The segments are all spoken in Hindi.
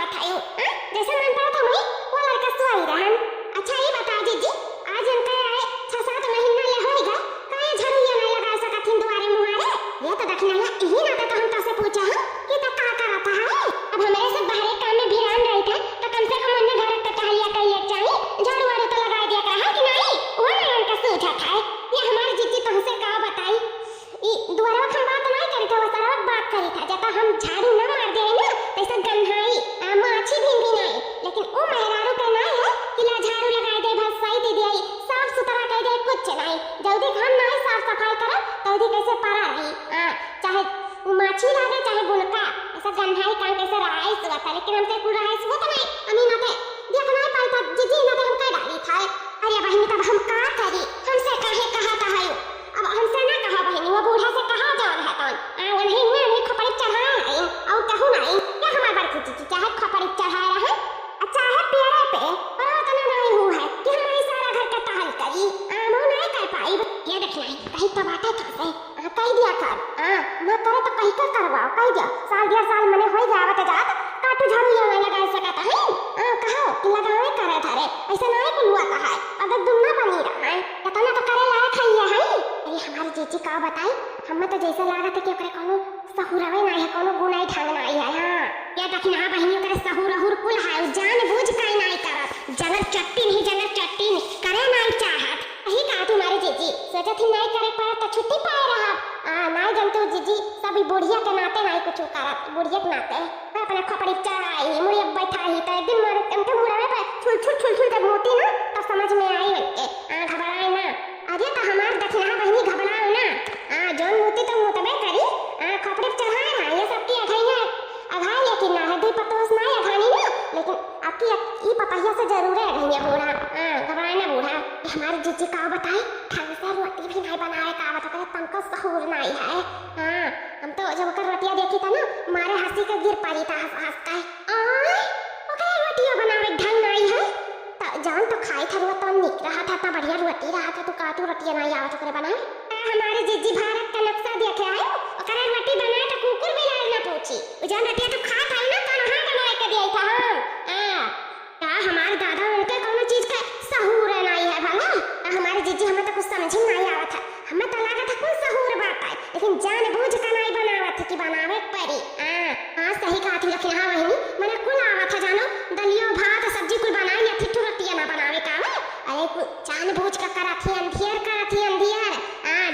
आवत है जैसे मन पड़ा था वही वो लड़का सोई रहन। अच्छा ये बता दीजिए आज इनका आए 6-7 महीना ले होएगा काहे झड़ुया नहीं लगा सकथिन दुआरे मुहारे। ये तो देखना यही ना तो हम तो से पूछा हूं कि तो का करता है। अब हमारे सब बाहर काम में भिरान रही थे तो कम से कम उन्हें घर तक टहलिया कहिए चाहिए झाड़ू वाड़ू तो लगा दिया रहा कि नहीं वो ना उनका सूझा था। ये हमारी जीजी तुमसे का बताई ई दुआरा हम बात नहीं करी था वो सारा बात करी था जब हम झाड़ू ना मार दे ना तैसा गंधाई माछी भी नहीं लेकिन ओ मेहरारू के नहीं है कि ला झाड़ू लगाई दे बस सही दे दिया साफ सुथरा कर दे कुछ नहीं जल्दी हम नहीं साफ सफाई करब जल्दी कैसे पड़ा रही चाहे माछी लागे चाहे गुलका ऐसा गंधाई काम कैसे रहाई सुबह लेकिन हमसे पूरा है वो तो नहीं अमी ना थे देख नहीं पाई था जीजी ना हम का डाली था। अरे बहनी तब हम का करी हमसे काहे कहा था है अब हमसे ना कहा बहनी वो बूढ़ा से कहा जान है तन नहीं खपड़ी चढ़ाए है और कहू नहीं क्या हमारे बड़की जीजी चाहे खपड़ी चढ़ाए रहे चाहे पेड़े पे पर उतना नहीं हुआ है कि हमारे सारा घर का टहल करी वो नहीं कर पाई। ये देखना कहीं तो बात है से कह दिया कर ना करे तो कहीं कर करवाओ कह दिया साल मने होई जावत जात काटू झाड़ू ये नहीं लगा सकता है कहो कि लगावे करे थारे ऐसा नहीं कुलवा कहा अगर दुन्ना बनी रहा है तो ना तो करे लायक है ये है। अरे हमारी जीजी का बताई हमें तो जैसा लागत है कि ओकरे कोनो सहुरवे नहीं है कोनो गुनाई ढंग नहीं है। हां ये देखना बहनी ओकरे सहुरहुर कुल है जान बूझ काई नहीं करत जनर चट्टी करे नहीं चाहत यही कहा तुम्हारी जीजी सोचा थी नहीं करे पर तो छुट्टी पाए रहा नहीं जानते जीजी सभी बुढ़िया के नाते नहीं कुछ करत बुढ़िया के नाते अपने खपड़ी चढ़ाई मुड़िया बैठाई तो एक दिन मारे उनके मुड़ा में छुल जब मोती ना तो समझ में आई उनके घबराए ना। अरे तो हमार देखना बहनी घबराओ ना जोन मोती तो मुतबे करी खपड़ी चढ़ाए ना ये सब की अघाई अघाई लेकिन ना है दी पतोस ना अघानी ना लेकिन आपकी ई पपैया से जरूर है अघाई बूढ़ा घबराए ना बूढ़ा। हमारी जीजी का बताई ढंग से रोटी भी नहीं बनाए का बता तनको सहूर नहीं है। हम तो जब कर रोटियां देखी था ना मारे हंसी के गिर पड़ी था हंस के ओकरे रोटियां बनावे ढंग नहीं है तो जान तो खाई था वो तो निक रहा था तो बढ़िया रोटी रहा था तो का तू रोटियां नहीं आवत ओकरे बनाए। हमारी जीजी भारत का नक्शा देखे आयो ओकरे रोटी बनाए तो कुकुर भी ना पूछी जान रोटियां तो खा था ना तो हां बनाए के दिया था हम का हमारे दादा उनके कोनो चीज का सहूर नहीं है भला हमारी जीजी हमें तो कुछ समझ ही नहीं आवत है हमें तो लगा था कुछ सहूर बात है लेकिन जान बूझ कर नहीं बनावत कि बनावे परी हां सही कहा थी लेकिन हां वही मैंने कुल आवत है जानो दलियो भात सब्जी कुल बनाई या फिर रोटियां ना बनावे का अरे जान बूझ कर कराथी अंधियर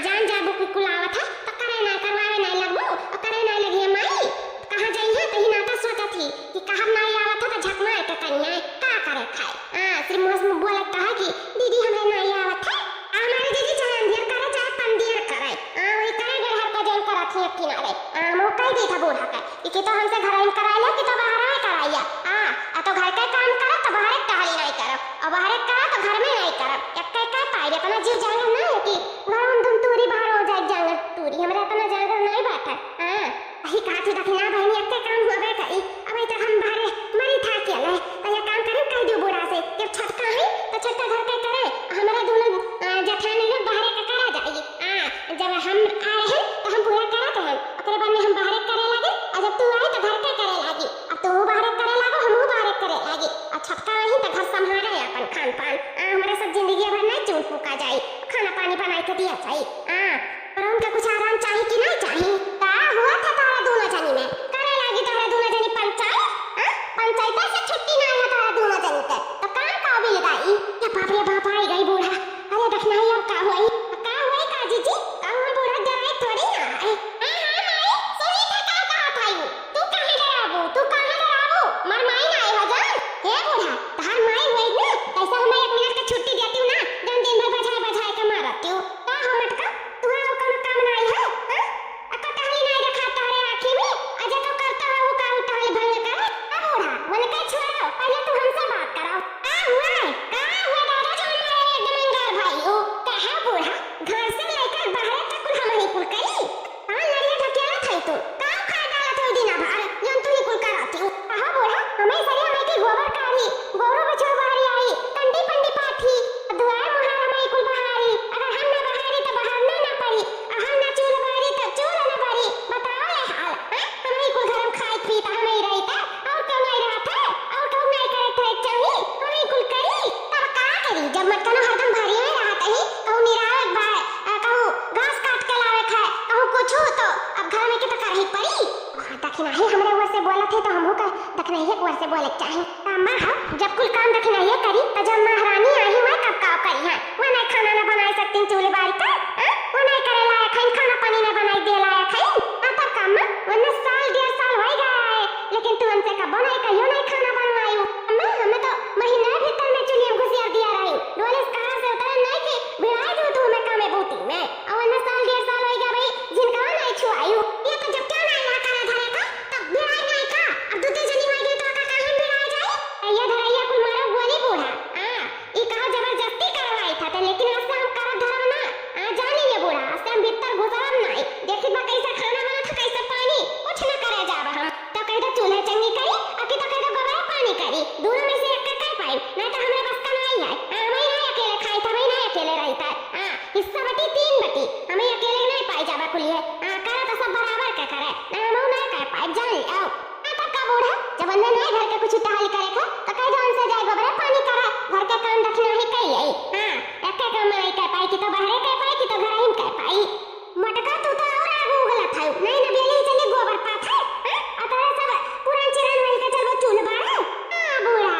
जान जाबू कुल आवत है तो करे ना करवावे नहीं लगबो करे नहीं लगी माई कहां जाई है कहीं ना तो सोचा थी कि कहां नहीं आवत है तो झकना है तो कन्या का करे खाए श्री मुहम्मद बोलता है कि दीदी हमें नहीं आवत है हमारी दीदी चाहे अंधियर करे चाहे पंदियर करे वही करे घर का जल कराथी किनारे मौका ही था बूढ़ा का कि तो हमसे घर इन कराइला कि तो बाहर आए कराइया तो घर का काम करो तो बाहर टहली नहीं करो और बाहर करो तो घर में नहीं करो एक पाई अपना जीव जांगर ना है कि घर में तुम तूरी बाहर हो जाए जांगर तूरी हमरा अपना जांगर नहीं बैठा यही कहा थी दखना बहनी एक काम होबे करी अब तक हम बाहर मरी था के ले तो ये काम करें कह दो बूढ़ा से जब छटका है तो छटका घर का करे हमारे दोनों जठानी लोग बाहर का करा जाएगी जब हम आए हैं तो हम पूरा करत हैं ओकरे बाद में हम बाहर करे लगे और जब तू आए तो घर का करे लगी अब तू बाहर करे लगो हम बाहर करे लगी और छटका ही तो घर संभाले अपन खान पान हमारे सब जिंदगी भर नहीं चून फूका जाए खाना पानी बना के दिया जाए पर उनका कुछ आराम चाहिए कि नहीं चाहिए का हुआ था तारा दोनों जनी में हमरे ओर से बोलत है तो हमहू का दखनइया ओर से बोले चाहे अम्मा हम जब कुल काम दखनइया करी तो जब महारानी आई हुआ कब का करी है वो नहीं खाना ना बना सकती चूल्हे बारी का वो नहीं करे लायक है खाना पानी ना बनाई दे लायक है तब काम वरना साल 1.5 साल हो गया है लेकिन तू हमसे कब नहीं कहियो नहीं खाना बनवाई अम्मा हमें तो महीना भीतर में चूल्हे में घुसिया दिया रही डोले कहां से उतरा नहीं कि भिड़ाई दो तू मैं कामे बूती में और वरना साल 1.5 साल हो गया भाई जिनका नहीं छुआयू ये तो जब क्या नहीं ला करे धरे का तब भिड़ाई नहीं का अब दूसरे जनी हो गई तो का काहे भिड़ाई जाए ये धरैया कुल मारो गोली बूढ़ा हां ई कहा जबरदस्ती करवाई था लेकिन आज से हम करब धरब ना जानी ये बूढ़ा आज से हम भीतर घुसब नहीं देखी बा कैसा खाना बना था कैसा पानी कुछ न करे जाब हम तो कह दो चूल्हे चंगी करी और की तो कह दो गोबर पानी करी दोनों में से एक कर पाई नहीं तो हमरे बस का नहीं है हमें नहीं अकेले खाई था मैं नहीं अकेले रहता हां हिस्सा बटी 3 बटी हमें अकेले नहीं पाई जाबा कुलिए हां करे तो सब बराबर के करे ना हम नहीं कर पाई जान आओ तब का बूढ़ा जब अंदर नहीं घर के कुछ टहल करे का तो कह दो उनसे जाए गोबर पानी करे घर के काम रखना ही कही है हां एक काम नहीं कर पाई कि तो बाहर कर पाई कि तो घर ही कर पाई मटका तू तो और आगू गलत है नहीं ना बेली चले गोबर पात है हां अतरे सब पुरान चिरान मिल के चलो चूल बारे हां बूढ़ा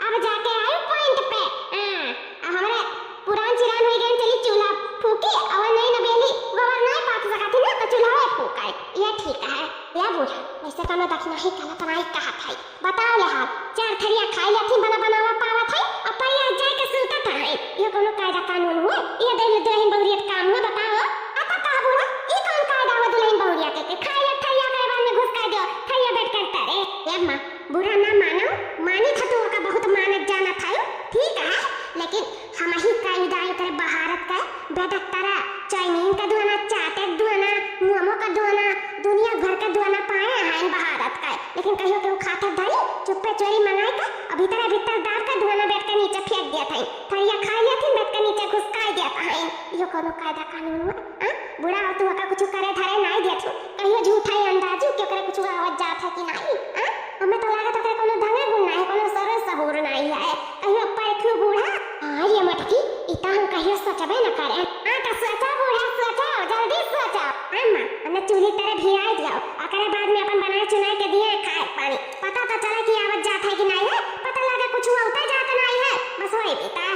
अब जाके आए पॉइंट पे हां हमारे पुरान चिरान हो गए चली चूल्हा फूकी और नहीं ना बेली गोबर नहीं पात सकती ना तो चूल्हा फूकाए ये ठीक है या बूढ़ा ऐसे काम दखना ही कला तनाई कहा था बताओ ले हाल 4 थरिया खाई लेथी बनावा पावत है और पैया जाए के सुलता था ये कोनो कायदा कानून हुआ ये दुल्हन बहुरियत काम हुआ बताओ आता का बूढ़ा ई कौन कायदा हुआ दुल्हन बहुरियत के खाई ले थरिया के बाद में घुस कर दो थरिया बैठ कर करे ये मां बूढ़ा ना मानो मानी था तो का बहुत मानत जाना था ठीक है लेकिन हम ही कायदा करे भारत का बेटा तारा चाइनीज का दुआना चाटे दुआना मुआमो का दुआना दुनिया भर का दुआना पाए हैं भारत का लेकिन कहियो के खाता धरी चुप्पे चोरी मंगाई का अभी तरह भीतर दाब का दुआना बैठ के नीचे फेंक दिया था थरिया खा लिया थी बैठ के नीचे घुसका दिया था यो कोनो कायदा कानून हुआ हां बुढ़ा तू का कुछ करे धरे नहीं दिया तू कहियो झूठा ही अंदाजू के करे कुछ आवाज जात है कि नहीं हां हमें तो लागत है कोनो धंगा गुण नहीं कोनो सरस सबूर नहीं है कहियो पर बूढ़ा हां ये मटकी इता हम कहियो सोचबे न करे हां तो सोचा बूढ़ा सोचा जल्दी सोचा अम्मा हमने चूल्हे तरह भिड़ाई जाओ अकरे बाद में अपन बनाए चुनाई के दिए खाए पानी पता तो चला कि आवाज जात है कि नहीं है पता लगा कुछ हुआ उतर जाता नहीं है बस वही बेटा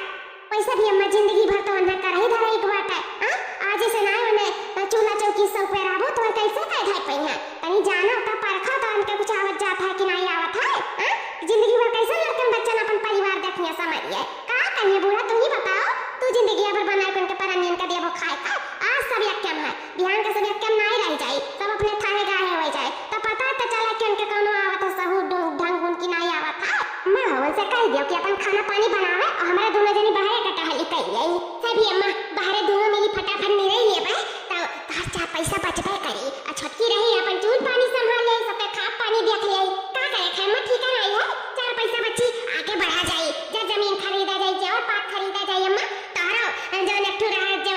पैसा भी अम्मा जिंदगी भर तो अंदर कर ही धरा एक बात है हां आज से ना उन्हें चूल्हा चौकी सब पे राबो तो कैसे कह धाई पई है तनी जाना तो परखा तो उनके कुछ आवाज जात है कि नहीं आवत है हां जिंदगी भर कैसे लड़कन बच्चन अपन परिवार देखने समझिए का कहिए बूढ़ा तुम ही बताओ तू जिंदगी भर बना के उनके परनियन का दिया वो खाए का आज सब एक कम है बिहान का सब एक कम नहीं रह जाए सब अपने थाने गाहे हो जाए तो पता तो चला कि उनके कोनो आवत सहू ढंग उनकी नहीं आवत है मां हवन से कह दियो कि अपन खाना पानी बनावे और हमारे दोनों जनी बाहर का टहली कह जाई सभी अम्मा बाहर दोनों मिली फटाफट नहीं रही है भाई तो घर चार पैसा बचबे करी और छटकी रही अपन चूल पानी संभाल ले सब पे खा पानी देख ले का करे खेमा ठीक है नहीं है 4 पैसा बची आगे बढ़ा जाए जब जमीन खरीदा जाए और पात खरीदा जाए अम्मा तारो जो नेटू रहा जो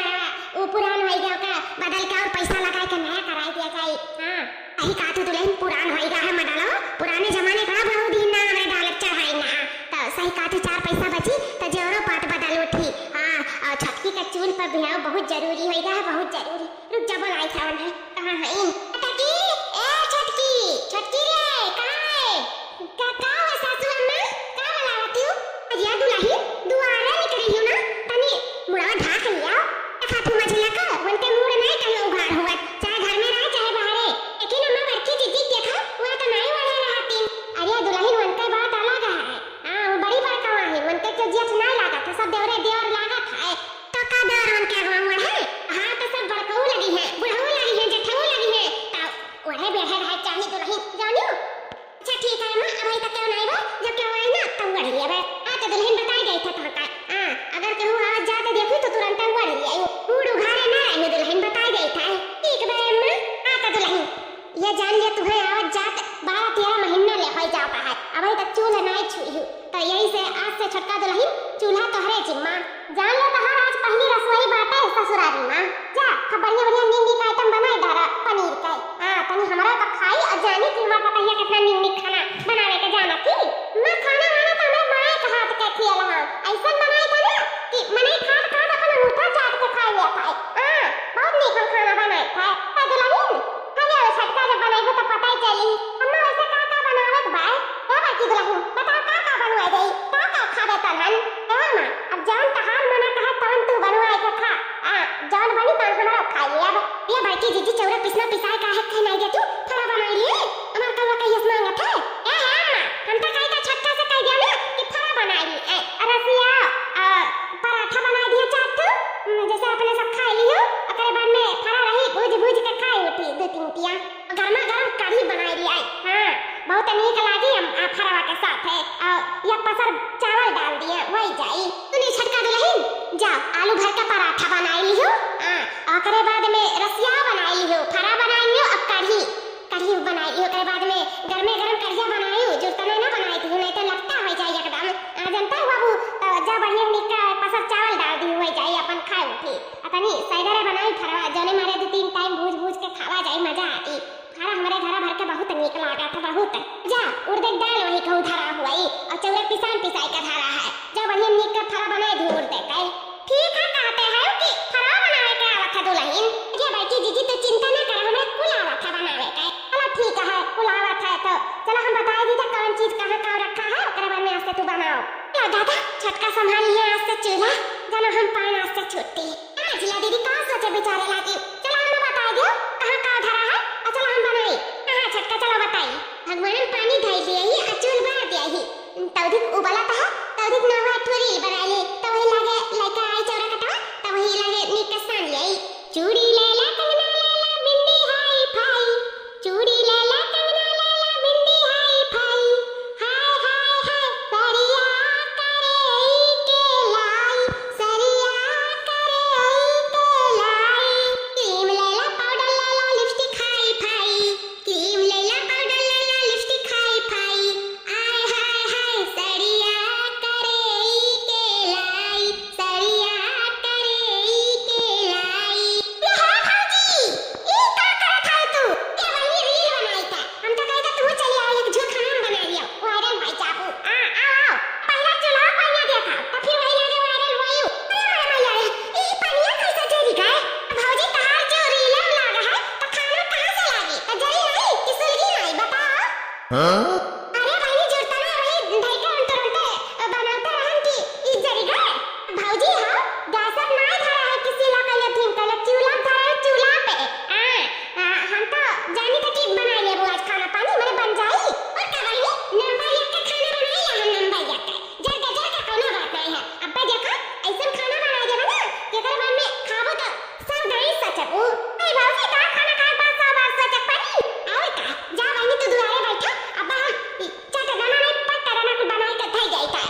वो पुरान हो गया का बदल के और पैसा लगा के नया कराई दिया जाए हां अही का तो दुल्हन पुरान हो गया है मडालो पुराने जमाने का बहुत दिन ना हमें डालक चढ़ाई ना तो सही का तो 4 पैसा बची तो जोरो पात बदल उठी हां और छटकी के चूल पर बिहाव बहुत जरूरी हो गया है बहुत जरूरी रुक जा बोलाई था उन्हें कहां है छटकी ए छटकी छटकी रे कहां है का सासू अम्मा का बुलावती हो अजिया दुल्ही दुआरे निकली हो ना तनी मुड़ा ढाक लिया खातू मछला का उनके मुंह नहीं कहीं उघाड़ हुआ चाहे घर में रहे चाहे बाहर लेकिन अम्मा बड़की दीदी देखा वो तो नहीं वाले रहती अरे दुल्हन उनके बात अलग है हां वो बड़ी बात कहां है उनके जो जेठ नहीं लगा था सब देवरे देवर लगा था तो का दर उनके हुआ है हां तो सब बड़कऊ लगी है बुढ़ऊ लगी है जेठऊ लगी है तो ओहे बेहर है चाहे दुल्हन जानियो अच्छा ठीक है अम्मा अभी तक क्यों नहीं बा जब क्या हुआ ना तब बढ़ लिया बे तो दुल्हन बताई गई था तो हां अगर कहूं आवाज जाते देखी तो तुरंत बढ़ लिया बूढ़ उघारे ना रही दुल्हन बताई गई था ठीक बे अम्मा हां तो दुल्हन ये जान लिया तुम्हें आवाज जात 12-13 महीना ले हो जाता है अभी तक चूल्हा नहीं छुई हूं तो यही से आज से छोटका दुल्हन चूल्हा तोहरे जिम्मा जान ले तो आज पहली रसोई बात है ससुरारी मां जा बढ़िया बढ़िया नींदी का आइटम बनाए डारा पनीर का हां तनी हमरा का खाई और जानी कि हमरा पता है कितना नींदी खाना बनावे के जाना थी मैं खाना वाला तो मैं मां के हाथ के खियाला हां ऐसा बनाई था ना कि मने खाट खाट अपन मुठा चाट के खा लिया था हां बहुत नीक खाना बनाई था दुल्हन खाली छटका जब बनाई तो पता ही चली अम्मा पिसना पिसाए काहे कह नहीं दे तू फरा बनाई लिए हमार कलवा कहियस मांगत है ए अम्मा हम तो कहीं का छक्का से कह दिया ना कि फरा बनाई ली रसिया पराठा बना दिया चाट तू जैसे अपने सब खा लियो ओकरे बाद में फरा रही भूज भूज के खाई उठी दो तीन टिया गरमा गरम कढ़ी बनाई ली आई हां बहुत नीक लागी हम फरावा के साथ है एक पसर चावल डाल दिए वही जाई तूने छटका दुल्हन जा आलू भर का पराठा बनाई लियो ओकरे बाद में रसिया बनाई लियो फरा बनाई लियो अब कढ़ी बनाई लियो ओकरे बाद में गरमे गरम कढ़िया बनाई जो तने ना बनाई थी नहीं तो लगता हो जाए एकदम जनता बाबू जा बढ़िया निक पसर चावल डाल दी वही जाई अपन खाए उठी अपनी सैदरे बनाई फरवा जने मारे दो तीन टाइम भूज भूज के खावा जाई मजा आई फरा हमारे घर भर के बहुत नीक लागा था बहुत जा उड़द दाल वही कहूं धरा हुई और चौरे पिसाई का धरा है जा बढ़िया निक का फरा बनाए दी उड़द के ठीक है कहते हैं कि फरा बनाए के आवत है दुल्हन ये बैठी जीजी तो चिंता ना कर हमें कुल आवत है बनावे के चलो ठीक है कुल आवत है तो चलो हम बता दी था कौन चीज कहां का रखा है ओकरे बाद में आज से तू बनाओ ला दादा छटका संभाल लिया आज से चूल्हा जानो हम पान आज से छुट्टी जिला दीदी कहां सोचे बेचारे लागी चलो हम बता दो कहां का धरा है और चलो हम बनाई हां छटका चलो बताई भगवान पानी ढाई दिया ही अचूल बार दिया ही तौधिक उबला था तौधिक ना हुआ थोड़ी बना ली तो वही लागे लड़का आई चौरा कटा तो वही लागे निक सान लिया चूड़ी लेला कंगना लेला बिंदी हाई फाई चूड़ी लेला कंगना लेला बिंदी हाई फाई हाय हाय हाय सरिया करे के लाई सरिया करे के लाई क्रीम लेला पाउडर लेला लिपस्टिक हाई फाई क्रीम लेला पाउडर लेला लिपस्टिक हाई फाई आय हाय हाय सरिया करे के लाई सरिया करे के लाई ये है भाजी ये का करत है तू ये वही रील बनाई था हम तो कहता तू चली आओ एक झूठ खाना बना लियो वायरल भाई चापू आओ पहला चलो पहला देखा तो फिर वही लगे वायरल होई अरे मैया ये पनिया कैसे चली गए भाजी तहार जो रील लागा है तो खाना कहां से लागी तो जरी नहीं कि सुलगी नहीं बताओ हां अरे भाई जुड़ता ना वही ढाई का तुरंत बनाते रहन की ई जरी गए भाजी हां गैस पर ना धरा है किसी ला कल थीम कल चूल्हा धरा चूल्हा पे हम तो जानी था कि बना ले वो आज खाना पानी मेरे बन जाई और का भाई नंबर एक का खाना बनाई है हम नंबर एक का जगह कोनो बात नहीं है अब पे देखो ऐसा खाना बना देबे ना के कर बाद में खाबो तो सब गई सचबू ए भाजी का खाना खाए पास सब बात सचक पानी आवे का जा भाई तू दुआरे बैठा अब चाटा दाना नहीं पत्ता दाना को बनाई के थई जाई था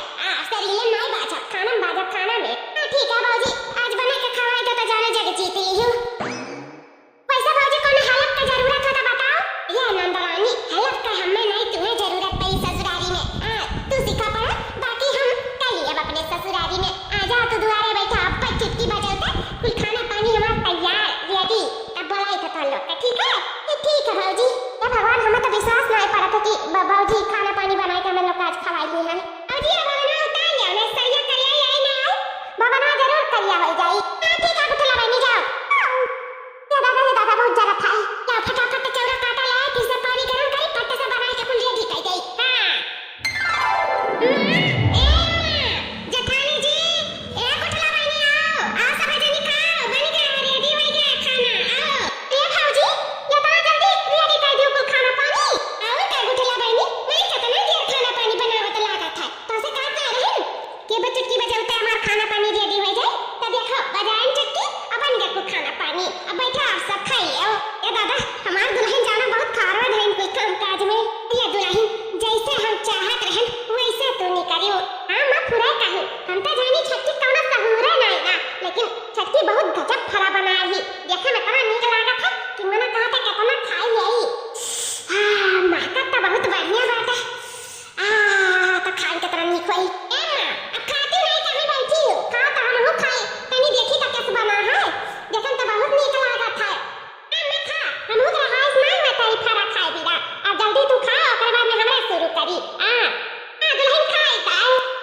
शरीर नहीं बाजा खाना बाजा खाना में ठीक है भाजी आज बना के खवाई तो जाने जग जीती हूं पैसा भाजी कोनो हेल्प का जरूरत हो तो बताओ ये नंदरानी हेल्प का हमें नहीं तुम्हें जरूरत पड़ी ससुरारी में तू सिखा पड़ा बाकी हम कर लिए अपने ससुरारी में आ जा तू दुआरे बैठा अब पर चुटकी बजाते कुल खाना पानी हमारा तैयार रेडी तब बोलाई था तुम लोग का ठीक है ठीक है भाजी ये भगवान हमें तो विश्वास नहीं पड़ा था कि भाजी खाना पानी बनाए के हम लोग आज खवाई है भाजी अब बना उतार लिया ने सही करिए आई ना आओ बना जरूर करिया हो जाई ठीक है कुठला बनी जाओ ये दादा बहुत जरा था क्या फटाफट चौरा काटा लाया फिर से पानी गरम करी पत्ते से बनाए के कुल रेडी कर गई हां जठानी जी ए कुठला बनी आओ सब जनी खाओ बन गया रेडी हो गया खाना आओ ए भाजी ये बड़ा जल्दी रेडी कर दियो कुल खाना पानी आओ का कुठला बनी मैं कितना देर खाना पानी बनावत लागा था तो से का कर रहे के बचटकी बजावते हमार खाना पानी रेडी हो जाए तो देखो बजाएं चटकी अपन देखो खाना पानी अब बैठा आप सब खाई लो ए दादा हमार दुल्हन जाना बहुत फॉरवर्ड है इनके काम काज में ये दुल्हन जैसे हम चाहत रहन वैसे तू नहीं करियो हां मैं पूरा कहूं हम तो जानी छटकी कौन सहूरे नहीं ना लेकिन छटकी बहुत गजब फरा बनाई ही देखे में कहां नीक लागा था कि मने कहा था कितना खाई यही हां महकत तो बहुत बढ़िया बात है तो खान के तरह नीक होई अब खाती नहीं कभी बैठी हो खा तो हम हो खाए तनी देखी तो कैसे बना है देखन तो बहुत नीक लागा था मैं खा हम हो रहाइस नहीं मैं तई फरा खाए बिना अब जल्दी तू खा ओकर बाद में हमरा शुरू करी दुल्हन खाई ता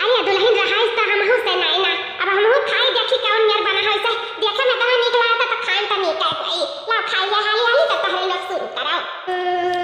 अरे दुल्हन रहाइस तो हम हो से नहीं ना अब हम हो खाई देखी कौन नियर बना है से देखे में कहां नीक लागा तो खान तो नीक है ला खाई हाली हाली तो पहले लोग शुरू कराओ